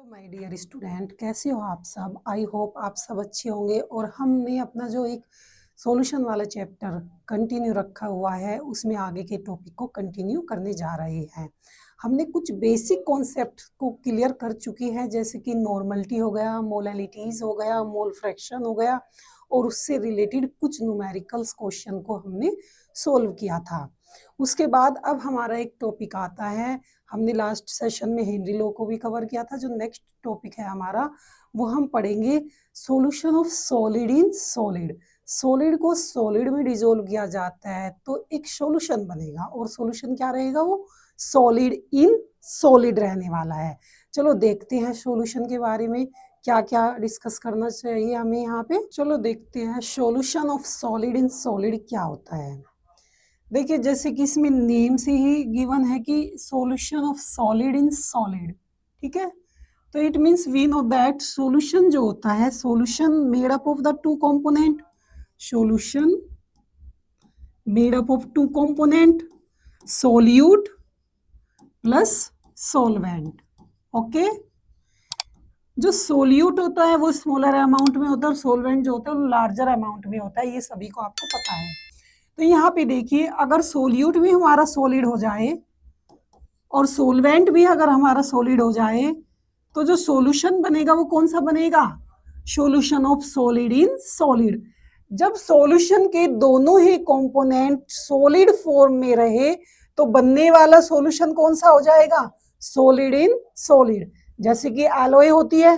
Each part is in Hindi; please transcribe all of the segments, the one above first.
माय डियर स्टूडेंट, कैसे हो आप सब। आई होप आप सब अच्छे होंगे। और हमने अपना जो एक सॉल्यूशन वाला चैप्टर कंटिन्यू रखा हुआ है उसमें आगे के टॉपिक को कंटिन्यू करने जा रहे हैं। हमने कुछ बेसिक कॉन्सेप्ट को क्लियर कर चुकी है, जैसे कि नॉर्मलिटी हो गया, मोलैलिटीज हो गया, मोल फ्रैक्शन हो गया, और उससे रिलेटेड कुछ न्यूमेरिकल्स क्वेश्चन को हमने सोल्व किया था। उसके बाद अब हमारा एक टॉपिक आता है, हमने लास्ट सेशन में हेनरी लॉ को भी कवर किया था। जो नेक्स्ट टॉपिक है हमारा वो हम पढ़ेंगे solution of solid in solid. Solid को सॉलिड में डिसॉल्व किया जाता है तो एक सॉल्यूशन बनेगा, और सॉल्यूशन क्या रहेगा, वो सॉलिड इन सॉलिड रहने वाला है। चलो देखते हैं सॉल्यूशन के बारे में क्या क्या डिस्कस करना चाहिए हमें यहाँ पे। चलो देखते हैं solution of solid in solid क्या होता है। देखिए जैसे कि इसमें नेम से ही गिवन है कि solution of solid in solid, ठीक है। तो it means we know that solution जो होता है, solution made up of the two component, solution made up of two component, solute plus solvent. Okay, जो सोल्यूट होता है वो स्मॉलर अमाउंट में होता है और सॉल्वेंट जो होता है वो लार्जर अमाउंट में होता है, ये सभी को आपको पता है। तो यहाँ पे देखिए, अगर सोल्यूट भी हमारा सॉलिड हो जाए और सोलवेंट भी अगर हमारा सॉलिड हो जाए तो जो सॉल्यूशन बनेगा वो कौन सा बनेगा, solution of solid in solid. जब सॉल्यूशन के दोनों ही कंपोनेंट सॉलिड फॉर्म में रहे तो बनने वाला सॉल्यूशन कौन सा हो जाएगा, सॉलिड इन सॉलिड। जैसे कि एलॉय होती है,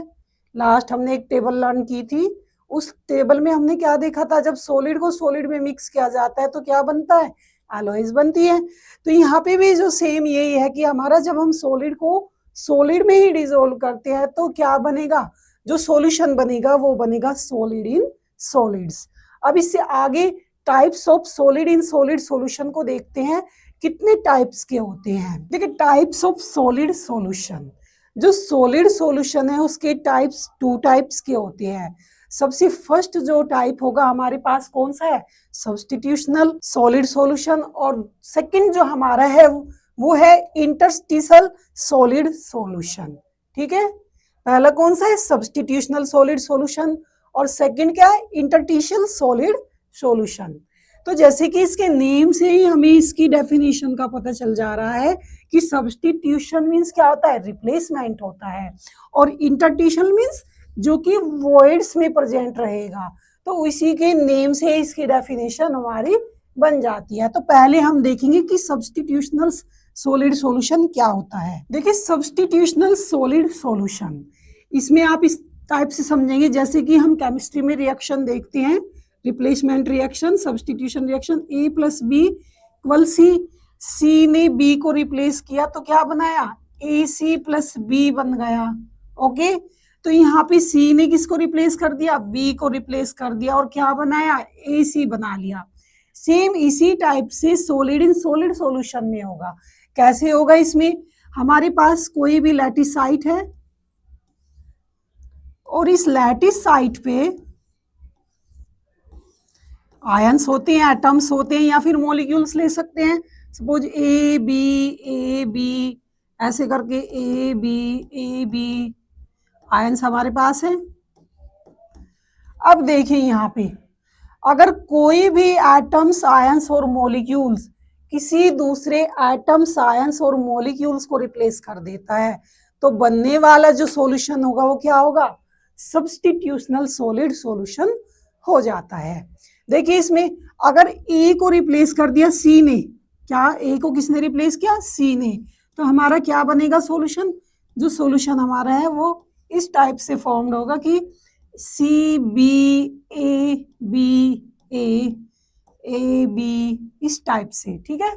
लास्ट हमने एक टेबल लर्न की थी, उस टेबल में हमने क्या देखा था, जब सॉलिड को सॉलिड में मिक्स किया जाता है तो क्या बनता है, एलॉयज बनती है। तो यहाँ पे भी जो सेम यही है कि हमारा जब हम सॉलिड को सॉलिड में ही डिसॉल्व करते हैं तो क्या बनेगा, जो सॉल्यूशन बनेगा वो बनेगा सॉलिड इन सॉलिड्स। अब इससे आगे types of solid in solid solution को देखते हैं, कितने टाइप्स के होते हैं। देखिए टाइप्स ऑफ सॉलिड सॉल्यूशन, जो सॉलिड सॉल्यूशन है उसके टाइप्स टू टाइप्स के होते हैं। सबसे फर्स्ट जो टाइप होगा हमारे पास कौन सा है, सब्स्टिट्यूशनल सॉलिड सॉल्यूशन, और सेकंड जो हमारा है वो है इंटरस्टिशियल सॉलिड सॉल्यूशन। ठीक है, पहला कौन सा है, सब्स्टिट्यूशनल सॉलिड सॉल्यूशन, और सेकंड क्या है, इंटरस्टिशियल सॉलिड सॉल्यूशन। तो जैसे कि इसके नेम से ही हमें इसकी डेफिनेशन का पता चल जा रहा है कि सब्स्टिट्यूशन मींस क्या होता है, रिप्लेसमेंट होता है, और इंटरस्टिशियल मींस जो कि वॉइड्स में प्रेजेंट रहेगा। तो इसी के नेम से इसकी डेफिनेशन हमारी बन जाती है। तो पहले हम देखेंगे कि सब्स्टिट्यूशनल सॉलिड सॉल्यूशन क्या होता है। देखिए सब्स्टिट्यूशनल सॉलिड सॉल्यूशन, इसमें आप इस टाइप से समझेंगे, जैसे कि हम केमिस्ट्री में रिएक्शन देखते हैं, रिप्लेसमेंट रिएक्शन, सब्स्टिट्यूशन रिएक्शन, ए प्लस बी इक्वल सी, सी ने बी को रिप्लेस किया तो क्या बनाया, ए सी प्लस बी बन गया। ओके, तो यहाँ पे सी ने किसको रिप्लेस कर दिया, बी को रिप्लेस कर दिया, और क्या बनाया, ए सी बना लिया। सेम इसी टाइप से सॉलिड इन सॉलिड सॉल्यूशन में होगा। कैसे होगा, इसमें हमारे पास कोई भी लैटिस साइट है और इस लैटिस साइट पे आयंस होते हैं, एटम्स होते हैं, या फिर मॉलिक्यूल्स ले सकते हैं। सपोज ए बी ऐसे करके ए बी आयंस हमारे पास है। अब देखिए यहाँ पे अगर कोई भी एटम्स आयंस और मॉलिक्यूल्स किसी दूसरे एटम्स आयंस और मॉलिक्यूल्स को रिप्लेस कर देता है तो बनने वाला जो सॉल्यूशन होगा वो क्या होगा, सब्स्टिट्यूशनल सॉलिड सॉल्यूशन हो जाता है। देखिए इसमें अगर ए को रिप्लेस कर दिया सी ने, क्या ए को किसने रिप्लेस किया, सी ने, तो हमारा क्या बनेगा सॉल्यूशन, जो सॉल्यूशन हमारा है वो इस टाइप से फॉर्म्ड होगा कि सी बी ए बी इस टाइप से। ठीक है,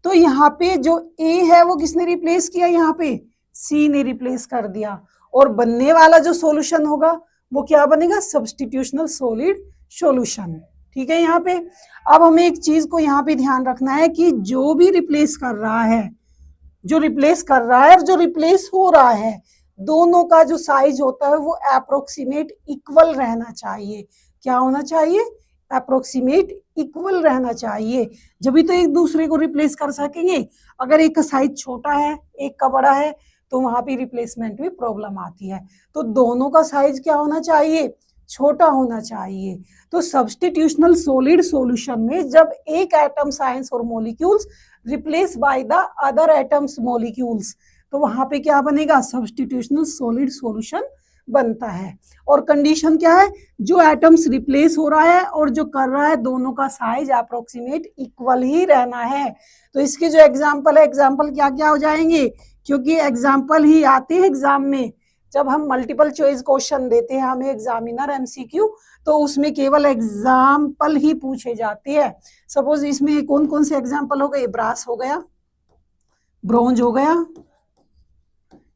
तो यहाँ पे जो ए है वो किसने रिप्लेस किया, यहाँ पे सी ने रिप्लेस कर दिया, और बनने वाला जो सॉल्यूशन होगा वो क्या बनेगा, सब्स्टिट्यूशनल सॉलिड सॉल्यूशन। ठीक है, यहाँ पे अब हमें एक चीज को यहाँ पे ध्यान रखना है कि जो भी रिप्लेस कर रहा है, जो रिप्लेस कर रहा है और जो रिप्लेस हो रहा है, दोनों का जो साइज होता है वो अप्रोक्सीमेट इक्वल रहना चाहिए। क्या होना चाहिए, अप्रोक्सीमेट इक्वल रहना चाहिए, जब भी तो एक दूसरे को रिप्लेस कर सकेंगे। अगर एक का साइज छोटा है एक का बड़ा है तो वहां पे रिप्लेसमेंट में प्रॉब्लम आती है। तो दोनों का साइज क्या होना चाहिए, छोटा होना चाहिए। तो सब्स्टिट्यूशनल सॉलिड सॉल्यूशन में जब एक एटम्स आयंस और molecules replace by the other atoms molecules, तो वहां पे क्या बनेगा, सब्स्टिट्यूशनल सॉलिड सॉल्यूशन बनता है। और कंडीशन क्या है, जो एटम्स रिप्लेस हो रहा है और जो कर रहा है, दोनों का साइज अप्रोक्सीमेट इक्वल ही रहना है। तो इसके जो एग्जाम्पल है, एग्जाम्पल क्या क्या हो जाएंगे, क्योंकि एग्जाम्पल ही आते हैं एग्जाम में। जब हम मल्टीपल चॉइस क्वेश्चन देते हैं हमें एग्जामिनर एमसीक्यू, तो उसमें केवल एग्जाम्पल ही पूछे जाते हैं। सपोज इसमें कौन कौन से एग्जाम्पल हो गए, ब्रास हो गया, ब्रोंज हो गया,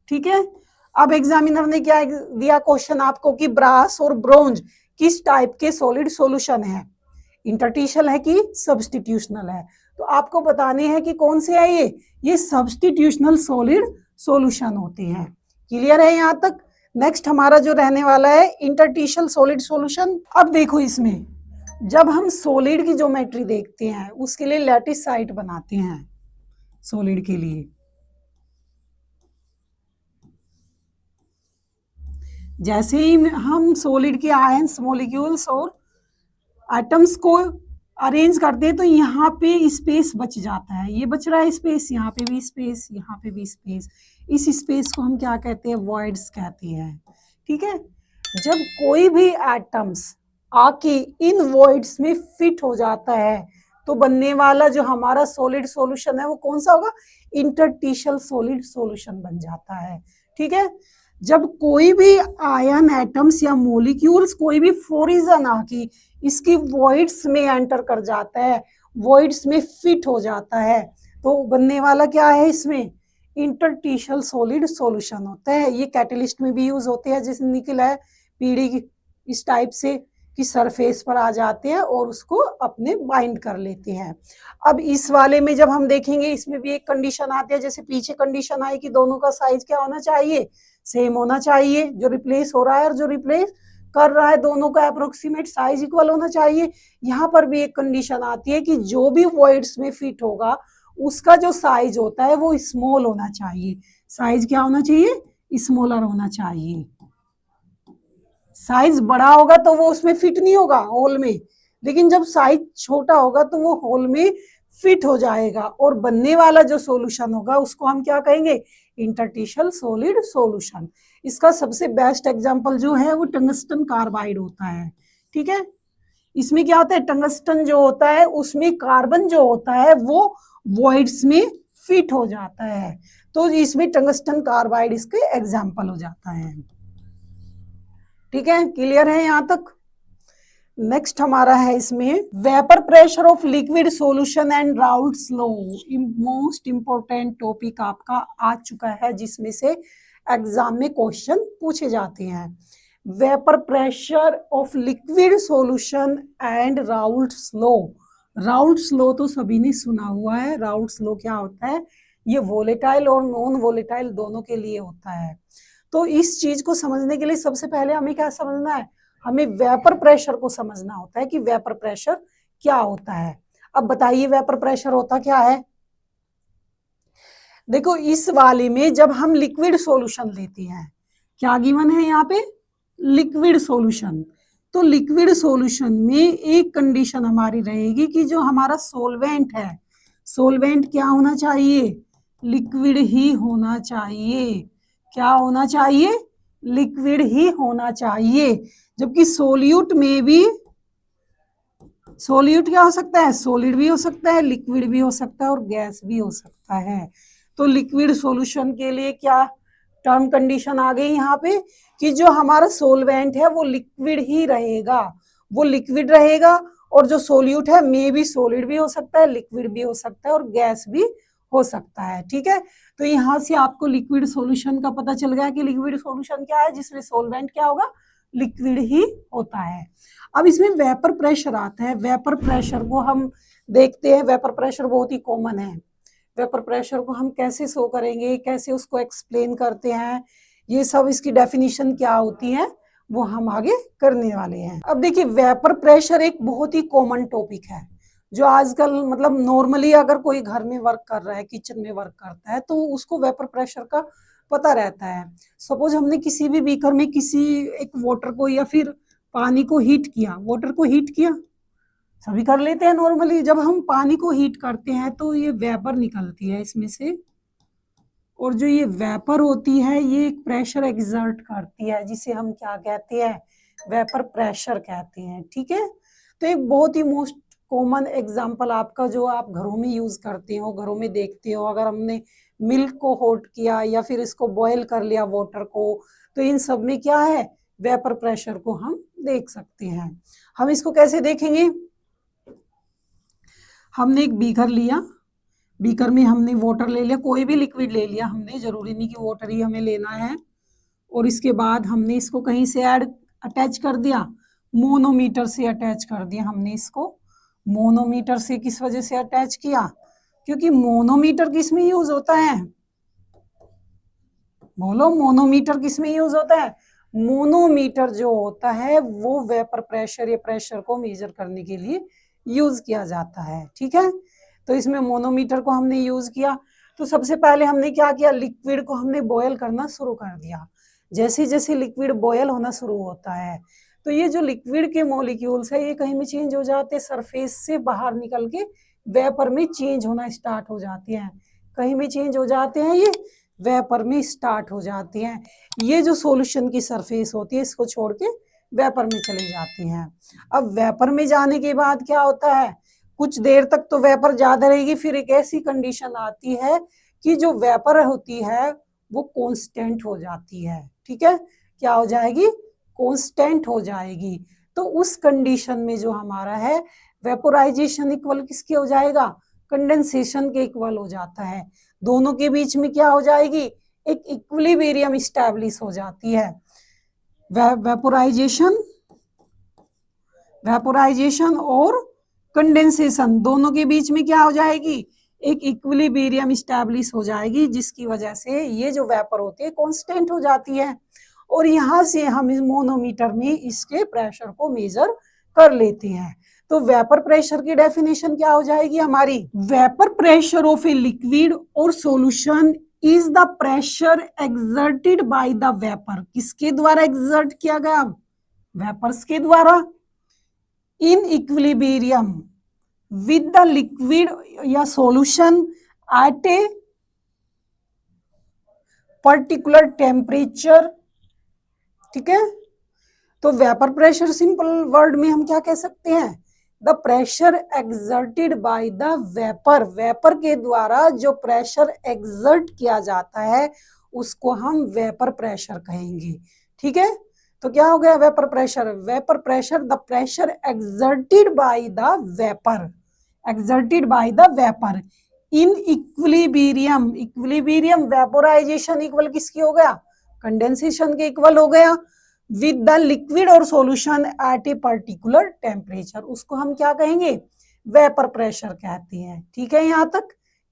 ठीक है। अब एग्जामिनर ने क्या दिया क्वेश्चन आपको कि ब्रास और ब्रोंज किस टाइप के सॉलिड सॉल्यूशन है, इंटरटिशियल है कि सब्स्टिट्यूशनल है। तो आपको बताने हैं कि कौन से है ये सब्स्टिट्यूशनल सॉलिड सॉल्यूशन होते हैं। क्लियर है यहाँ तक। नेक्स्ट हमारा जो रहने वाला है इंटरटिशियल सॉलिड सॉल्यूशन। अब देखो इसमें जब हम सॉलिड की ज्योमेट्री देखते हैं उसके लिए लैटिस साइट बनाते हैं सॉलिड के लिए। जैसे ही हम सॉलिड के आयंस मॉलिक्यूल्स और एटम्स को अरेंज करते हैं तो यहाँ पे स्पेस बच जाता है, ये बच रहा है स्पेस, यहाँ पे भी स्पेस, यहाँ पे भी स्पेस। इस स्पेस को हम क्या कहते हैं, वॉइड्स कहते हैं, ठीक है। जब कोई भी एटम्स आके इन वॉइड्स में फिट हो जाता है तो बनने वाला जो हमारा सॉलिड सॉल्यूशन है वो कौन सा होगा, इंटरटिशियल सॉलिड सॉल्यूशन बन जाता है, ठीक है। जब कोई भी आयन एटम्स या मॉलिक्यूल्स कोई भी फोरिजन आके इसकी वॉइड्स में एंटर कर जाता है, वॉइड्स में फिट हो जाता है, तो बनने वाला क्या है, इसमें इंटरटिशियल सॉलिड सॉल्यूशन होता है। ये कैटलिस्ट में भी यूज होते हैं, जैसे निकल है पीढ़ी इस टाइप से कि सरफेस पर आ जाते हैं और उसको अपने बाइंड कर लेते हैं। अब इस वाले में जब हम देखेंगे इसमें भी एक कंडीशन आती है, जैसे पीछे कंडीशन आई कि दोनों का साइज क्या होना चाहिए, सेम होना चाहिए, जो रिप्लेस हो रहा है और जो रिप्लेस कर रहा है दोनों का अप्रोक्सीमेट साइज इक्वल होना चाहिए। यहाँ पर भी एक कंडीशन आती है कि जो भी वॉइड्स में फिट होगा उसका जो साइज होता है वो स्मॉल होना चाहिए। साइज क्या होना चाहिए, स्मॉलर होना चाहिए। साइज बड़ा होगा तो वो उसमें फिट नहीं होगा होल में, लेकिन जब साइज छोटा होगा तो वो होल में फिट हो जाएगा और बनने वाला जो सॉल्यूशन होगा उसको हम क्या कहेंगे, इंटरटिशियल सॉलिड सॉल्यूशन। इसका सबसे बेस्ट एग्जांपल जो है वो टंगस्टन कार्बाइड होता है, ठीक है। इसमें क्या होता है, टंगस्टन जो होता है उसमें कार्बन जो होता है वो वॉइड्स में फिट हो जाता है, तो इसमें टंगस्टन कार्बाइड इसके एग्जाम्पल हो जाता है, ठीक है। क्लियर है यहाँ तक। नेक्स्ट हमारा है इसमें vapour pressure of liquid solution and Raoult's law. Most important topic आपका आ चुका है जिसमें से एग्जाम में क्वेश्चन पूछे जाते हैं। Vapour pressure of liquid solution and Raoult's law. Raoult's law तो सभी ने सुना हुआ है। राउल्ट्स लॉ क्या होता है, ये वोलेटाइल और नॉन वोलेटाइल दोनों के लिए होता है। तो इस चीज को समझने के लिए सबसे पहले हमें क्या समझना है, हमें वेपर प्रेशर को समझना होता है कि वेपर प्रेशर क्या होता है। अब बताइए वेपर प्रेशर होता क्या है। देखो इस वाले में जब हम लिक्विड सॉल्यूशन लेते हैं, क्या गिवन है यहाँ पे, लिक्विड सॉल्यूशन। तो लिक्विड सॉल्यूशन में एक कंडीशन हमारी रहेगी कि जो हमारा सोलवेंट है, सोलवेंट क्या होना चाहिए, लिक्विड ही होना चाहिए। क्या होना चाहिए, लिक्विड ही होना चाहिए। जबकि सोल्यूट में भी, सोल्यूट क्या हो सकता है, सॉलिड भी हो सकता है, लिक्विड भी हो सकता है और गैस भी हो सकता है। तो लिक्विड सॉल्यूशन के लिए क्या टर्म कंडीशन आ गई यहाँ पे कि जो हमारा सोलवेंट है वो लिक्विड ही रहेगा, वो लिक्विड रहेगा। और जो सोल्यूट है मे भी सॉलिड भी हो सकता है, लिक्विड भी हो सकता है और गैस भी हो सकता है, ठीक है। तो यहाँ से आपको लिक्विड सॉल्यूशन का पता चल गया कि लिक्विड सॉल्यूशन क्या है, जिसमें सोलवेंट क्या होगा, लिक्विड ही होता है। अब इसमें वेपर प्रेशर आता है। वेपर प्रेशर को हम देखते हैं, वेपर प्रेशर बहुत ही कॉमन है। वेपर प्रेशर को हम कैसे शो करेंगे, कैसे उसको एक्सप्लेन करते हैं, ये सब इसकी डेफिनेशन क्या होती है वो हम आगे करने वाले हैं। अब देखिए वेपर प्रेशर एक बहुत ही कॉमन टॉपिक है जो आजकल नॉर्मली अगर कोई घर में वर्क कर रहा है, किचन में वर्क करता है तो उसको वेपर प्रेशर का पता रहता है। सपोज हमने किसी भी बीकर में किसी एक वाटर को या फिर पानी को हीट किया, वाटर को हीट किया, सभी कर लेते हैं नॉर्मली। जब हम पानी को हीट करते हैं तो ये वेपर निकलती है इसमें से, और जो ये वेपर होती है ये एक प्रेशर एग्जर्ट करती है, जिसे हम क्या कहते हैं, वेपर प्रेशर कहते हैं। ठीक है, तो एक बहुत ही मोस्ट कॉमन एग्जांपल आपका जो आप घरों में यूज करते हो, घरों में देखते हो, अगर हमने मिल्क को हॉट किया या फिर इसको बॉयल कर लिया वाटर को, तो इन सब में क्या है, वेपर प्रेशर को हम देख सकते हैं। हम इसको कैसे देखेंगे, हमने एक बीकर लिया, बीकर में हमने वाटर ले लिया, कोई भी लिक्विड ले लिया हमने, जरूरी नहीं कि वाटर ही हमें लेना है, और इसके बाद हमने इसको कहीं से अटैच कर दिया, मोनोमीटर से अटैच कर दिया हमने इसको। मोनोमीटर से किस वजह से अटैच किया, क्योंकि मोनोमीटर किस में यूज होता है, बोलो मोनोमीटर किस में यूज होता है, मोनोमीटर जो होता है वो वेपर प्रेशर या प्रेशर को मेजर करने के लिए यूज किया जाता है। ठीक है, तो इसमें मोनोमीटर को हमने यूज किया। तो सबसे पहले हमने क्या किया, लिक्विड को हमने बॉयल करना शुरू कर दिया। जैसे जैसे लिक्विड बॉयल होना शुरू होता है तो ये जो लिक्विड के मॉलिक्यूल्स है ये कहीं में चेंज हो जाते हैं, सरफेस से बाहर निकल के वेपर में चेंज होना स्टार्ट हो जाते हैं, कहीं में चेंज हो जाते हैं, ये वेपर में स्टार्ट हो जाते हैं। ये जो सॉल्यूशन की सरफेस होती है इसको छोड़ के वेपर में चले जाती हैं। अब वेपर में जाने के बाद क्या होता है, कुछ देर तक तो वेपर ज्यादा रहेगी, फिर एक ऐसी कंडीशन आती है कि जो वेपर होती है वो कांस्टेंट हो जाती है। ठीक है, क्या हो जाएगी, कांस्टेंट हो जाएगी। तो उस कंडीशन में जो हमारा है वेपोराइजेशन इक्वल किसके हो जाएगा, कंडेंसेशन के इक्वल हो जाता है। दोनों के बीच में क्या हो जाएगी, एक इक्विलिब्रियम स्टैब्लिश हो जाती है। वेपोराइजेशन और कंडेंसेशन दोनों के बीच में क्या हो जाएगी, एक इक्विलिब्रियम स्टैब्लिश हो जाएगी, जिसकी वजह से ये जो वेपर होती है कांस्टेंट हो जाती है। और यहां से हम इस मोनोमीटर में इसके प्रेशर को मेजर कर लेते हैं। तो वेपर प्रेशर की डेफिनेशन क्या हो जाएगी हमारी, vapour pressure of a liquid और solution is the pressure exerted by the vapour, किसके द्वारा एक्सर्ट किया गया, वेपर्स के द्वारा, in equilibrium with the liquid या solution at a particular temperature. ठीक है, तो वेपर प्रेशर सिंपल वर्ड में हम क्या कह सकते हैं, the pressure exerted by the vapour, vapour के द्वारा जो प्रेशर एक्सर्ट किया जाता है उसको हम वेपर प्रेशर कहेंगे। ठीक है, तो क्या हो गया vapour pressure, vapour pressure the pressure exerted by the vapour, exerted by the vapour in equilibrium, equilibrium vaporisation equal किसकी हो गया, कंडेंसेशन के इक्वल हो गया, विद द लिक्विड और solution at a particular temperature, उसको हम क्या कहेंगे, वेपर प्रेशर कहते हैं। ठीक है, यहां तक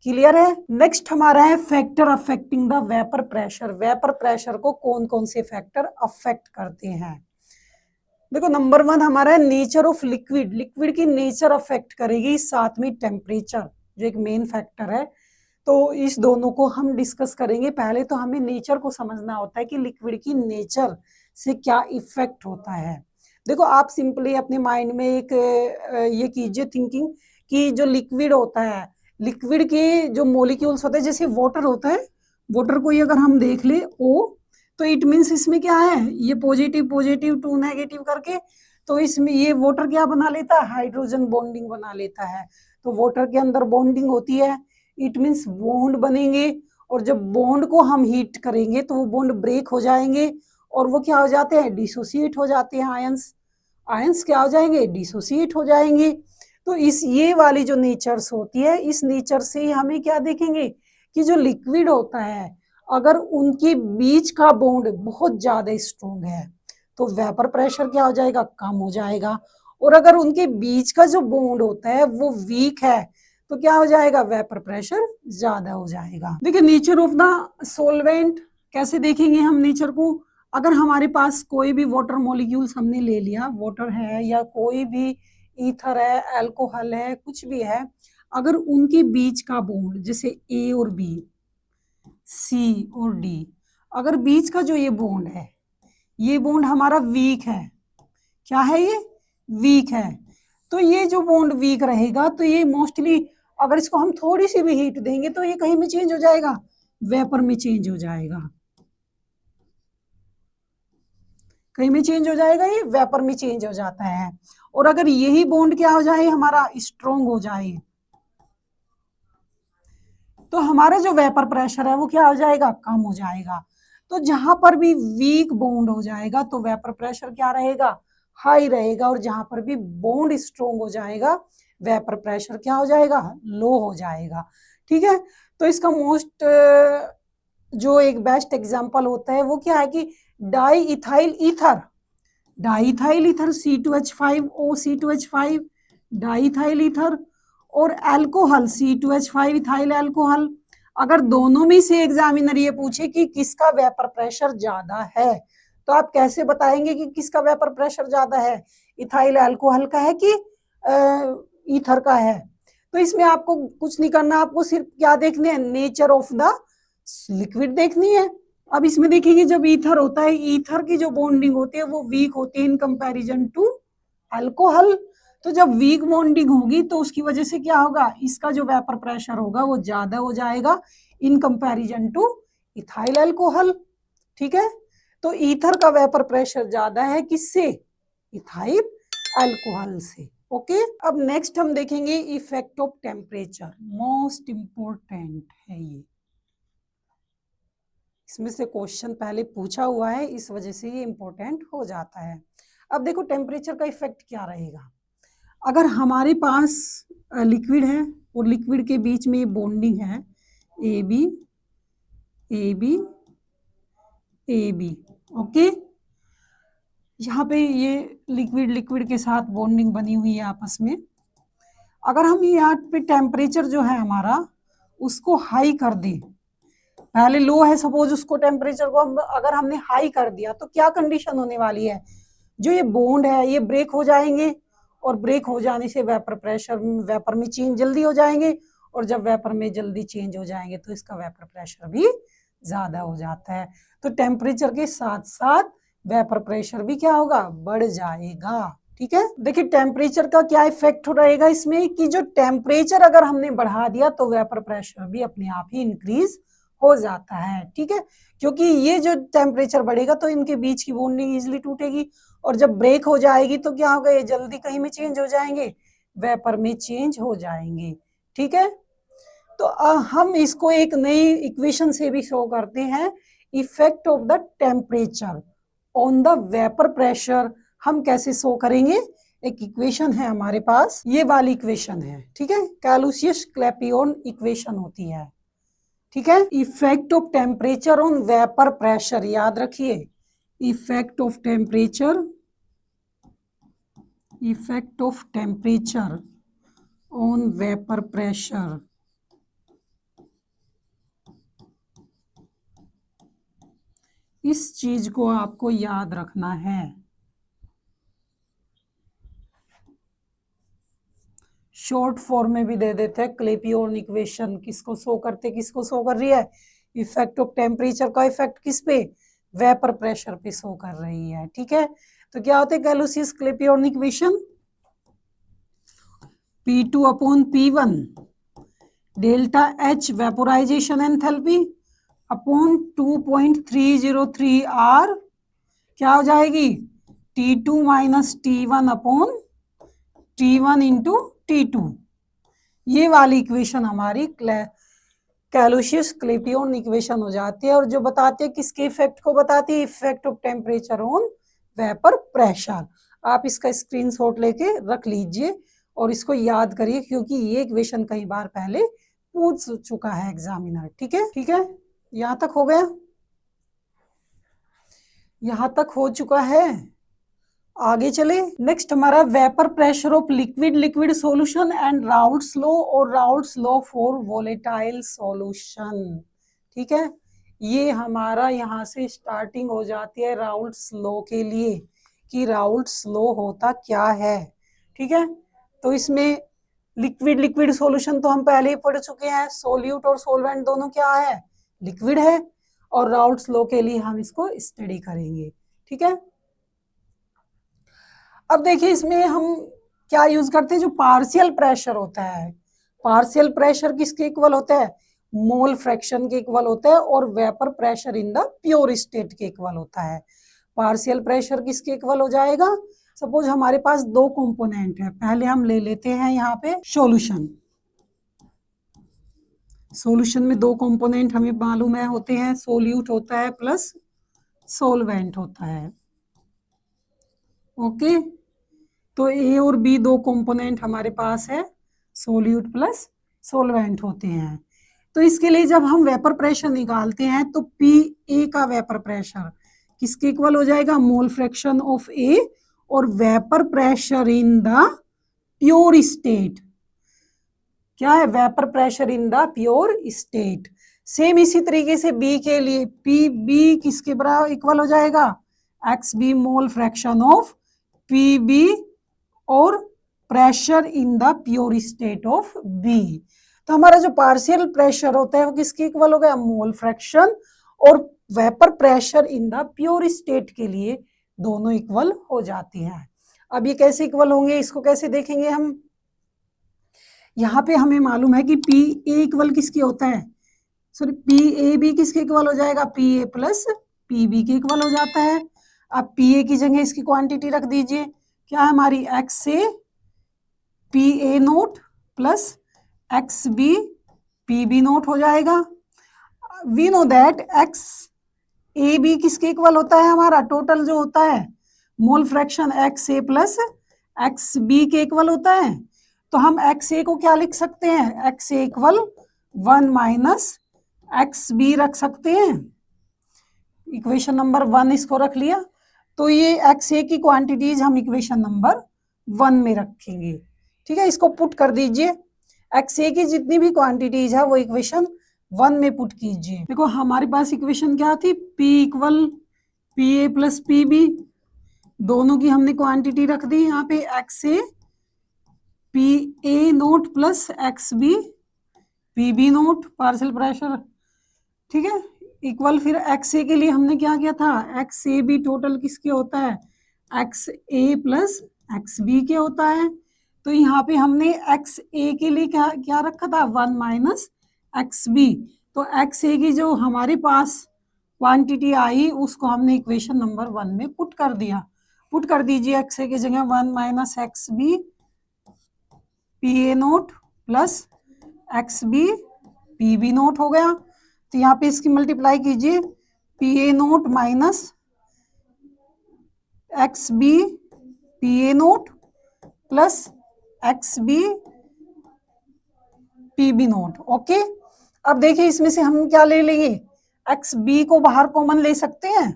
क्लियर है। नेक्स्ट हमारा है factor affecting the vapour pressure, vapour pressure को कौन कौन से फैक्टर अफेक्ट करते हैं। देखो नंबर 1 हमारा है नेचर ऑफ लिक्विड, लिक्विड की नेचर अफेक्ट करेगी, साथ में टेम्परेचर जो एक मेन फैक्टर है। तो इस दोनों को हम डिस्कस करेंगे। पहले तो हमें नेचर को समझना होता है कि लिक्विड की नेचर से क्या इफेक्ट होता है। देखो आप सिंपली अपने माइंड में एक ये कीजिए थिंकिंग कि जो लिक्विड होता है, लिक्विड के जो मॉलिक्यूल्स होते हैं, जैसे वाटर होता है, वाटर को अगर हम देख ले ओ, तो इट मीन्स इसमें क्या है, ये पॉजिटिव पॉजिटिव टू नेगेटिव करके, तो इसमें ये वाटर क्या बना लेता है, हाइड्रोजन बॉन्डिंग बना लेता है। तो वाटर के अंदर बॉन्डिंग होती है, इट मीन्स बॉन्ड बनेंगे, और जब बॉन्ड को हम हीट करेंगे तो वो बॉन्ड ब्रेक हो जाएंगे और वो क्या हो जाते हैं, डिसोसिएट हो जाते हैं आयंस, आयंस क्या हो जाएंगे, डिसोसिएट हो जाएंगे। तो इस ये वाली जो नेचर्स होती है, इस नेचर से हमें क्या देखेंगे कि जो लिक्विड होता है अगर उनके बीच का बॉन्ड बहुत ज्यादा स्ट्रॉन्ग है तो वेपर प्रेशर क्या हो जाएगा, कम हो जाएगा, और अगर उनके बीच का जो बॉन्ड होता है वो वीक है तो क्या हो जाएगा, वेपर प्रेशर ज्यादा हो जाएगा। देखिए नेचर ऑफ द सॉल्वेंट कैसे देखेंगे हम नेचर को, अगर हमारे पास कोई भी वाटर मॉलिक्यूल्स हमने ले लिया, वाटर है या कोई भी ईथर है, अल्कोहल है, कुछ भी है, अगर उनके बीच का बॉन्ड जैसे ए और बी, सी और डी, अगर बीच का जो ये बॉन्ड है, ये बॉन्ड हमारा वीक है, क्या है ये, वीक है, तो ये जो बॉन्ड वीक रहेगा तो ये मोस्टली अगर इसको हम थोड़ी सी भी हीट देंगे तो ये कहीं में चेंज हो जाएगा, वेपर में चेंज हो जाएगा, कहीं में चेंज हो जाएगा, ये वेपर में चेंज हो जाता है। और अगर यही बॉन्ड क्या हो जाए, हमारा स्ट्रॉन्ग हो जाए, तो हमारा जो वेपर प्रेशर है वो क्या हो जाएगा, कम हो जाएगा। तो जहां पर भी वीक बॉन्ड हो जाएगा तो वेपर प्रेशर क्या रहेगा, हाई रहेगा, और जहां पर भी बॉन्ड स्ट्रॉन्ग हो जाएगा वेपर प्रेशर क्या हो जाएगा, लो हो जाएगा। ठीक है, तो इसका मोस्ट जो एक बेस्ट एग्जांपल होता है वो क्या है कि di ethyl ether, di ethyl ether C2H5O C2H5 di ethyl ether, और अल्कोहल C2H5 इथाइल अल्कोहल। अगर दोनों में से एग्जामिनर ये पूछे कि किसका वेपर प्रेशर ज्यादा है, तो आप कैसे बताएंगे कि किसका वेपर प्रेशर ज्यादा है, इथाइल अल्कोहल का है कि ईथर का है। तो इसमें आपको कुछ नहीं करना, आपको सिर्फ क्या देखने हैं, नेचर ऑफ द लिक्विड देखनी है। अब इसमें देखेंगे जब ईथर होता है, ईथर की जो बॉन्डिंग होती है वो वीक होती है इन कंपैरिजन टू अल्कोहल। तो जब वीक बॉन्डिंग होगी तो उसकी वजह से क्या होगा, इसका जो वेपर प्रेशर होगा वो ज्यादा हो जाएगा in comparison two ethyl alcohol. ठीक है, तो ईथर का वेपर प्रेशर ज्यादा है किससे, इथाइल अल्कोहल से। ओके, अब नेक्स्ट हम देखेंगे effect of temperature, most important है ये, इसमें से क्वेश्चन पहले पूछा हुआ है, इस वजह से ये इंपॉर्टेंट हो जाता है। अब देखो टेम्परेचर का इफेक्ट क्या रहेगा, अगर हमारे पास लिक्विड है और लिक्विड के बीच में बॉन्डिंग है A B A B A B, okay, यहाँ पे ये लिक्विड लिक्विड के साथ बॉन्डिंग बनी हुई है आपस में। अगर हम यहाँ पे टेम्परेचर जो है हमारा उसको हाई कर दें, पहले लो है सपोज, उसको टेम्परेचर को हम अगर हमने हाई कर दिया तो क्या कंडीशन होने वाली है, जो ये बॉन्ड है ये ब्रेक हो जाएंगे, और ब्रेक हो जाने से वेपर प्रेशर, वेपर में चेंज जल्दी हो जाएंगे, और जब वेपर में जल्दी चेंज हो जाएंगे तो इसका वेपर प्रेशर भी ज्यादा हो जाता है। तो टेम्परेचर के साथ साथ वेपर प्रेशर भी क्या होगा, बढ़ जाएगा। ठीक है, देखिए टेम्परेचर का क्या इफेक्ट रहेगा इसमें कि जो टेम्परेचर अगर हमने बढ़ा दिया तो वेपर प्रेशर भी अपने आप ही इंक्रीज हो जाता है। ठीक है, क्योंकि ये जो टेम्परेचर बढ़ेगा तो इनके बीच की बॉन्डिंग इजिली टूटेगी, और जब ब्रेक हो जाएगी तो क्या होगा, ये जल्दी कहीं में चेंज हो जाएंगे, वेपर में चेंज हो जाएंगे। ठीक है, तो हम इसको एक नई इक्वेशन से भी शो करते हैं, effect of the temperature on the vapour pressure. हम कैसे शो करेंगे, एक इक्वेशन है हमारे पास, ये वाली इक्वेशन है। ठीक है, कैलुसियस क्लैपियन इक्वेशन होती है। ठीक है, effect of temperature on vapour pressure, याद रखिए, effect of temperature, effect of temperature on vapour pressure. इस चीज को आपको याद रखना है। शॉर्ट फॉर्म में भी दे देते हैं क्लैपियन इक्वेशन, किसको शो करते, किसको शो कर रही है, इफेक्ट ऑफ टेम्परेचर का इफेक्ट किस पे, वेपर प्रेशर पे शो कर रही है। ठीक है, तो क्या होते हैं Clausius Clapeyron equation, P2 upon P1 delta H vaporisation enthalpy upon 2.303 R क्या हो जाएगी, T2 minus T1 upon T1 into T2। ये वाली इक्वेशन हमारी कैलुसियस क्लैपियन इक्वेशन हो जाती है, और जो बताते हैं किसके इफेक्ट को बताती है, effect of temperature on vapour pressure. आप इसका स्क्रीनशॉट लेके रख लीजिए और इसको याद करिए, क्योंकि ये इक्वेशन कई बार पहले पूछ चुका है एग्जामिनर। ठीक है, ठीक है, यहां तक हो गया, यहां तक हो चुका है, आगे चले। नेक्स्ट हमारा vapour pressure of liquid, liquid solution and Raoult's law, और Raoult's law for volatile solution. ठीक है, ये हमारा यहाँ से स्टार्टिंग हो जाती है राउल्ट्स लॉ के लिए, कि राउल्ट्स लॉ होता क्या है। ठीक है, तो इसमें लिक्विड, लिक्विड सॉल्यूशन तो हम पहले ही पढ़ चुके हैं, सोल्यूट और सोलवेंट दोनों क्या है, लिक्विड है। और राउल्ट्स लॉ के लिए हम इसको स्टडी करेंगे। ठीक है, अब देखिए इसमें हम क्या यूज करते हैं, जो पार्शियल प्रेशर होता है, पार्शियल प्रेशर किसके इक्वल होता है, मोल फ्रैक्शन के इक्वल होता है, और vapour pressure in the pure state के इक्वल होता है। पार्शियल प्रेशर किसके इक्वल हो जाएगा, सपोज हमारे पास दो कंपोनेंट है, पहले हम ले लेते हैं यहाँ पे सॉल्यूशन। सॉल्यूशन में दो कंपोनेंट हमें मालूम है होते हैं, सोल्यूट होता है प्लस सोलवेंट होता है। ओके, तो ए और बी दो कंपोनेंट हमारे पास है, सोल्यूट प्लस सोलवेंट होते हैं। तो इसके लिए जब हम वेपर प्रेशर निकालते हैं तो पी ए का वेपर प्रेशर किसके इक्वल हो जाएगा, मोल फ्रैक्शन ऑफ ए और vapour pressure in the pure state. क्या है, vapour pressure in the pure state. Same इसी तरीके से बी के लिए पी बी किसके बराबर इक्वल हो जाएगा, X B mole fraction of P B और pressure in the pure state of B. तो हमारा जो पार्शियल प्रेशर होता है वो किसके इक्वल हो गया, मोल फ्रैक्शन और vapour pressure in the pure state के लिए दोनों इक्वल हो जाते हैं। अब ये कैसे इक्वल होंगे, इसको कैसे देखेंगे हम, यहाँ पे हमें मालूम है कि पी ए इक्वल किसके होता है, सॉरी पी ए बी किसके इक्वल हो जाएगा, P A plus P B के इक्वल हो जाता है। अब पी ए की जगह इसकी क्वांटिटी रख दीजिए, क्या है हमारी एक्स से P A naught plus X B P B naught हो जाएगा। We know that X A B किसके इक्वल होता है, हमारा टोटल जो होता है mole fraction X A plus X B के इक्वल होता है। तो हम एक्स ए को क्या लिख सकते हैं, एक्स ए इक्वल 1 माइनस एक्स बी रख सकते हैं, इक्वेशन नंबर 1 इसको रख लिया। तो ये एक्स ए की क्वांटिटीज हम इक्वेशन नंबर 1 में रखेंगे। ठीक है, इसको पुट कर दीजिए, एक्स ए की जितनी भी क्वांटिटीज है वो इक्वेशन 1 में पुट कीजिए। देखो हमारे पास इक्वेशन क्या थी, P equal P A plus P B, दोनों की हमने क्वांटिटी रख दी यहाँ पे, X A P A naught plus X B P B naught partial pressure. ठीक है, इक्वल फिर एक्स ए के लिए हमने क्या किया था, एक्स ए बी टोटल किसके होता है, x A plus X B के होता है। तो यहाँ पे हमने एक्स ए के लिए क्या क्या रखा था, 1 माइनस एक्स बी। तो एक्स ए की जो हमारे पास क्वांटिटी आई उसको हमने इक्वेशन नंबर 1 में पुट कर दिया। पुट कर दीजिए एक्स ए की जगह 1 minus X B P A naught plus X B P B naught हो गया। तो यहाँ पे इसकी मल्टीप्लाई कीजिए, P A naught minus X B P A naught plus X B P B naught. Okay, अब देखिए इसमें से हम क्या ले लेंगे, एक्स बी को बाहर कॉमन ले सकते हैं,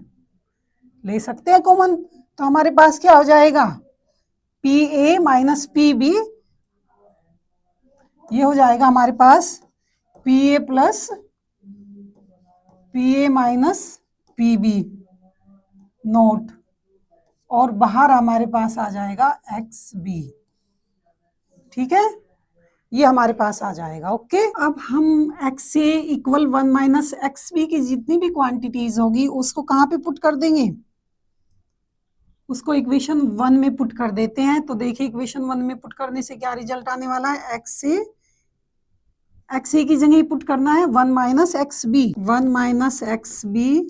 ले सकते हैं कॉमन। तो हमारे पास क्या हो जाएगा, P A minus P B, ये हो जाएगा हमारे पास P A plus P A minus P B naught, और बाहर हमारे पास आ जाएगा एक्स बी। ठीक है, ये हमारे पास आ जाएगा। ओके, अब हम एक्स ए इक्वल 1 माइनस एक्स बी की जितनी भी क्वांटिटीज होगी उसको कहाँ पे पुट कर देंगे, उसको इक्वेशन 1 में पुट कर देते हैं। तो देखिए इक्वेशन 1 में पुट करने से क्या रिजल्ट आने वाला है, एक्स ए की जगह पुट करना है 1 minus X B, 1 minus X B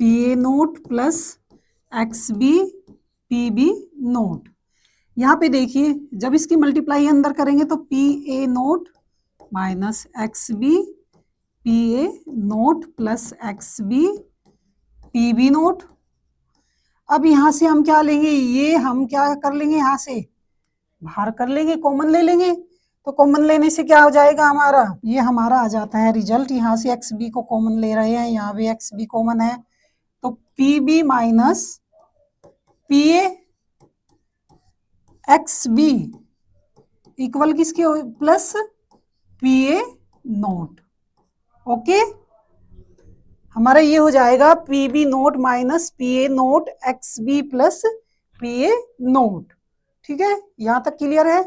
P A naught plus X B P B naught. यहाँ पे देखिए जब इसकी मल्टीप्लाई अंदर करेंगे तो P A naught minus X B P A naught plus X B P B naught. अब यहाँ से हम क्या लेंगे, ये हम क्या कर लेंगे, यहाँ से बाहर कर लेंगे, कॉमन ले लेंगे। तो कॉमन लेने से क्या हो जाएगा हमारा, ये हमारा आ जाता है रिजल्ट, यहाँ से एक्स बी को कॉमन ले रहे हैं, यहाँ भी एक्स बी कॉमन है। तो P B minus P A X B equal किसके plus P A naught. Okay, हमारा ये हो जाएगा P B naught minus P A naught X B plus P A naught. ठीक है, यहां तक क्लियर है।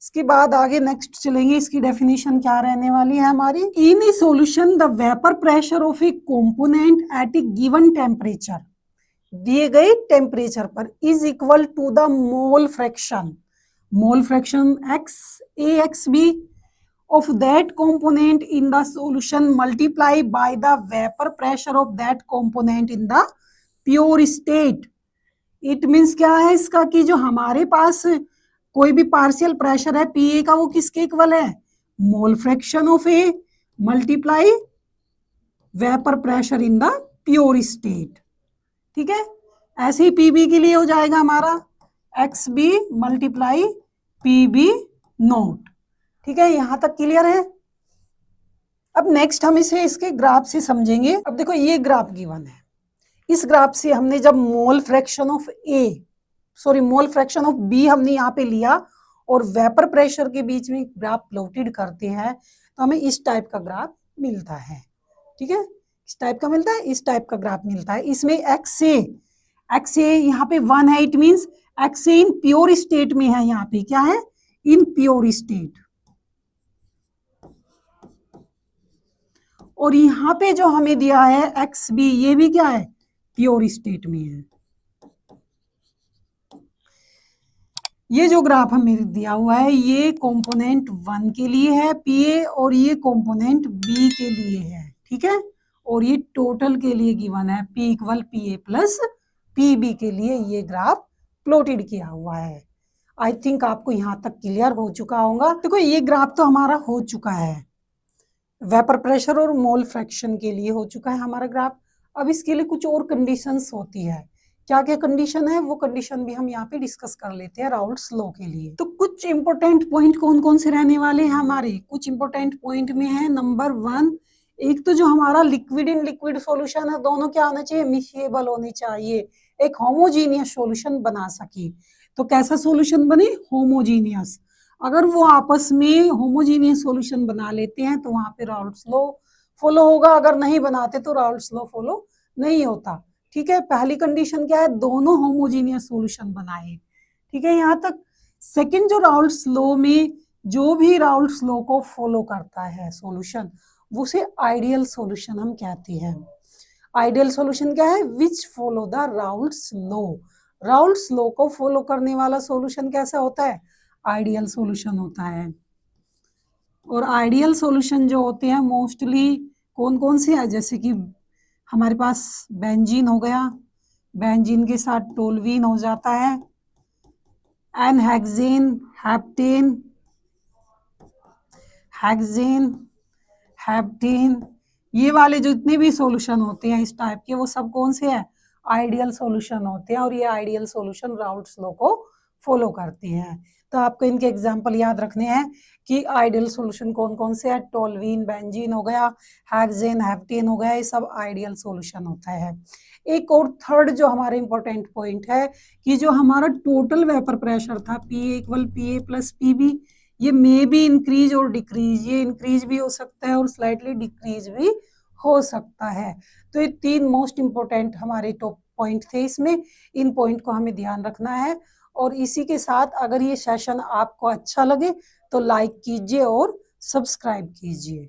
इसके बाद आगे नेक्स्ट चलेंगे, इसकी डेफिनेशन क्या रहने वाली है हमारी। In a solution the vapour pressure of a component at a given temperature, दिए गए टेम्परेचर पर, is equal to the mole fraction x a x b of that component in the solution multiply by the vapor pressure of that component in the pure state। It means क्या है इसका कि जो हमारे पास कोई भी पार्शियल प्रेशर है पी ए का, वो किसके इक्वल है, mole fraction of A multiply vapour pressure in the pure state. ठीक है, ऐसे ही पीबी के लिए हो जाएगा हमारा X B multiply P B naught. ठीक है, यहां तक क्लियर है। अब नेक्स्ट हम इसे इसके ग्राफ से समझेंगे। अब देखो ये ग्राफ गिवन है, इस ग्राफ से हमने जब मोल फ्रैक्शन ऑफ बी हमने यहाँ पे लिया और वेपर प्रेशर के बीच में ग्राफ प्लॉटेड करते हैं तो हमें इस टाइप का ग्राफ मिलता है। ठीक है, इस टाइप का मिलता है, इस टाइप का ग्राफ मिलता है। इसमें एक्स ए यहाँ पे 1 है, it means x A in pure state में है। यहाँ पे क्या है, इन प्योर स्टेट। और यहाँ पे जो हमें दिया है एक्स बी, ये भी क्या है, प्योर स्टेट में है। ये जो ग्राफ हमें दिया हुआ है ये कंपोनेंट 1 के लिए है पी ए, और ये कंपोनेंट बी के लिए है। ठीक है, और ये टोटल के लिए गिवन है P equal P A plus P B के लिए ये ग्राफ प्लॉटेड किया हुआ है। आई थिंक आपको यहाँ तक क्लियर हो चुका होगा। देखो ये ग्राफ तो हमारा हो चुका है, वेपर प्रेशर और मोल फ्रैक्शन के लिए हो चुका है हमारा ग्राफ। अब इसके लिए कुछ और कंडीशंस होती है। क्या क्या कंडीशन है, वो कंडीशन भी हम यहाँ पे डिस्कस कर लेते हैं राउल्ट्स लॉ के लिए। तो कुछ इंपॉर्टेंट पॉइंट कौन कौन से रहने वाले हैं हमारे, कुछ इंपॉर्टेंट पॉइंट में है नंबर 1, एक तो जो हमारा लिक्विड इन लिक्विड सॉल्यूशन है दोनों क्या होना चाहिए, मिक्सेबल होने चाहिए, एक होमोजीनियस सॉल्यूशन बना सके। तो कैसा सॉल्यूशन बने, होमोजीनियस। अगर वो आपस में होमोजीनियस सॉल्यूशन बना लेते हैं तो वहां पे राउल्ट्स लॉ फॉलो होगा, अगर नहीं बनाते तो राउल्ट्स लॉ फॉलो नहीं होता। ठीक है, पहली कंडीशन क्या है, दोनों होमोजीनियस सॉल्यूशन बनाए। ठीक है, यहाँ तक। सेकंड, जो राउल्ट्स लॉ में जो भी राउल्ट्स लॉ को फॉलो करता है सॉल्यूशन, उसे आइडियल सॉल्यूशन हम कहते हैं। आइडियल सॉल्यूशन क्या है, which follow the Raoult's law. Raoult's law को फॉलो करने वाला सॉल्यूशन कैसा होता है, आइडियल सॉल्यूशन होता है। और आइडियल सॉल्यूशन जो होते हैं मोस्टली कौन कौन से है, जैसे कि हमारे पास बेंजीन हो गया, बेंजीन के साथ टोल्यूइन हो जाता है, एनहेक्सेन, हेप्टेन, हेप्टेन, ये वाले जो इतने भी सॉल्यूशन होते हैं इस टाइप के, वो सब कौन से हैं, आइडियल सॉल्यूशन होते हैं। और ये आइडियल सॉल्यूशन राउल्ट्स लॉ को फॉलो करते हैं। तो आपको इनके एग्जाम्पल याद रखने हैं कि आइडियल सॉल्यूशन कौन कौन से है, टोल्यूइन, बेंजीन हो गया, हेक्सेन, हेप्टेन हो गया, ये सब आइडियल सॉल्यूशन होता है। एक और थर्ड जो हमारा इंपॉर्टेंट पॉइंट है कि जो हमारा टोटल वेपर प्रेशर था P equal P A plus P B, ये मे भी इंक्रीज और डिक्रीज, ये इंक्रीज भी हो सकता है और स्लाइटली डिक्रीज भी हो सकता है। तो ये 3 मोस्ट इंपॉर्टेंट हमारे टॉप पॉइंट थे इसमें, इन पॉइंट को हमें ध्यान रखना है। और इसी के साथ अगर ये सेशन आपको अच्छा लगे तो लाइक कीजिए और सब्सक्राइब कीजिए।